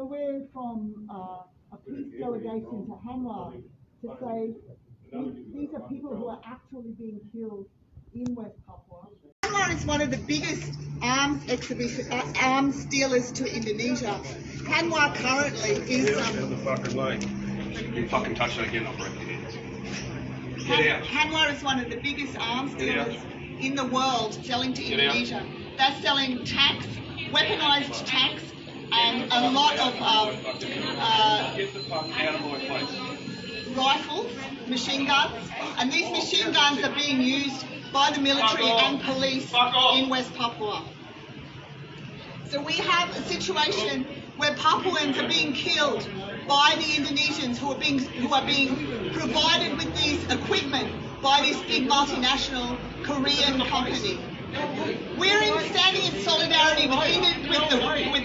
We're from a peace delegation to Hanwha to say these are people who are actually being killed in West Papua. Hanwha is one of the biggest arms dealers to Indonesia. Hanwha currently is You fucking touch that again, I'll break your hands. Get out. Hanwha is one of the biggest arms dealers in the world selling to Indonesia. They're selling tanks, weaponized tanks, and a lot of Get the fuck out of my place. rifles, machine guns, and these machine guns are being used by the military and police in West Papua. So we have a situation where Papuans are being killed by the Indonesians who are being provided with these equipment by this big multinational Korean company. We're standing in solidarity with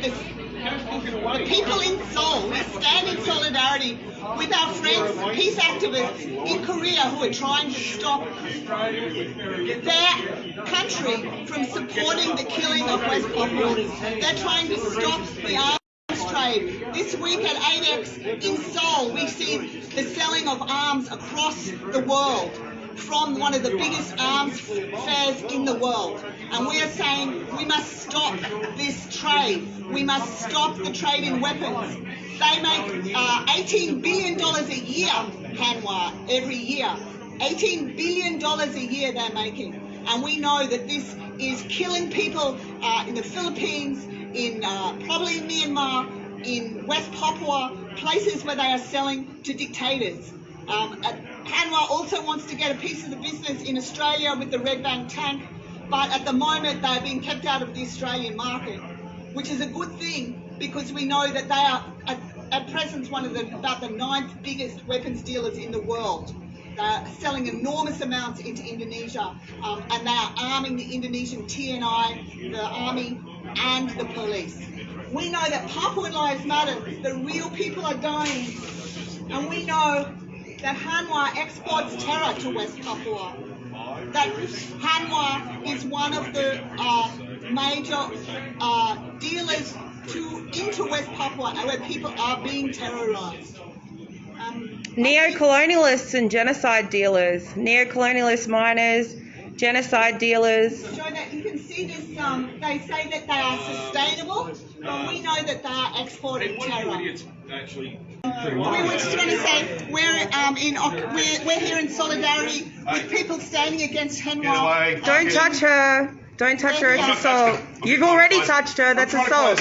the people in Seoul. We stand in solidarity with our friends, peace activists in Korea who are trying to stop their country from supporting the killing of West Papuans. They're trying to stop the arms trade. This week at ADEX in Seoul, we see the selling of arms across the world from one of the biggest arms fairs in the world. And we are saying we must stop this trade. We must stop the trade in weapons. They make $18 billion a year, Hanwha, every year. $18 billion a year they're making. And we know that this is killing people in the Philippines, in probably Myanmar, in West Papua, places where they are selling to dictators. Hanwha also wants to get a piece of the business in Australia with the Red Bank tank, but at the moment they're being kept out of the Australian market, which is a good thing because we know that they are at present one of about the 9th biggest weapons dealers in the world. They're selling enormous amounts into Indonesia, and they are arming the Indonesian TNI, the army, and the police. We know that Papuan lives matter. The real people are dying, and we know that Hanwha exports terror to West Papua. That Hanwha is one of the major dealers into West Papua where people are being terrorized. Neo-colonialists and genocide dealers, neo-colonialist miners, genocide dealers. So that you can see this, they say that they are sustainable, but we know that they are exporting terror. Actually, We were just going to say we're here in solidarity with people standing against Hanwha. Don't touch her. Don't touch her, it's assault. You've already touched her, that's assault.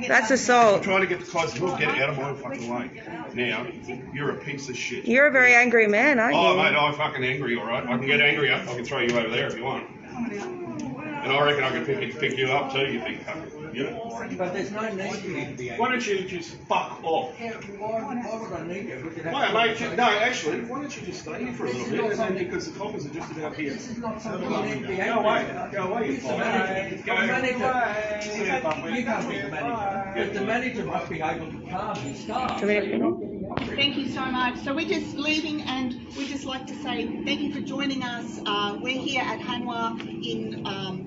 That's assault. I'm trying to get to close the door, get out of my fucking way. Now, you're a piece of shit. You're a very angry man, aren't you? Oh, mate, I'm fucking angry, alright? I can get angry up, I can throw you over there if you want. And I reckon I can pick you up too, you think, yeah. But there's no need for you to be angry. Why don't you just fuck off? Why would I need you? Mate, no, actually, why don't you just stay here for a little bit? Because the coppers are just about here. This is not something you need to be angry Go away, about. go away, you The manager, you can't be the manager, but the manager must be able to calm his staff. Thank you so much. So we're just leaving, and we'd just like to say thank you for joining us. We're here at Hanwha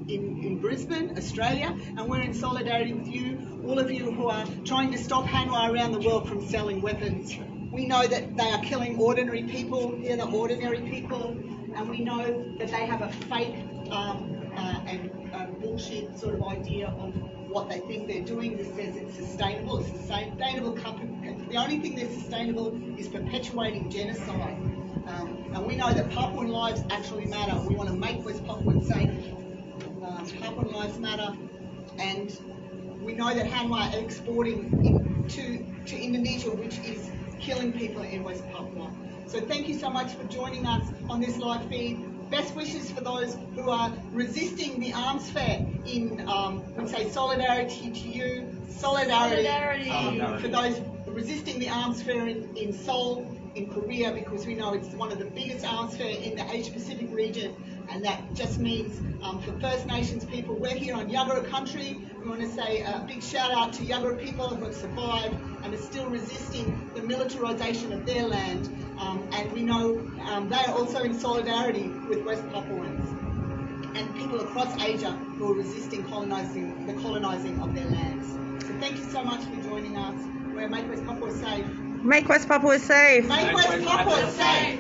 in Brisbane, Australia, and we're in solidarity with you, all of you who are trying to stop Hanwha around the world from selling weapons. We know that they are killing ordinary people. They're the ordinary people, and we know that they have a fake and bullshit sort of idea of what they think they're doing. This says it's sustainable. It's a sustainable company. The only thing that's sustainable is perpetuating genocide. And we know that Papuan lives actually matter. We want to make West Papua safe. Papuan lives matter. And we know that Hanwha are exporting to Indonesia, which is killing people in West Papua. So thank you so much for joining us on this live feed. Best wishes for those who are resisting the arms fair we say solidarity to you, solidarity. For those resisting the arms fair in Seoul, in Korea, because we know it's one of the biggest arms fair in the Asia Pacific region, and that just means for First Nations people, we're here on Yagara country. We want to say a big shout out to Yagara people who have survived and are still resisting the militarisation of their land, and we know they are also in solidarity with West Papuans and people across Asia who are resisting the colonising of their lands. So thank you so much for joining us. Where Make West Papua Safe. Make West Papua safe. Make West Papua safe.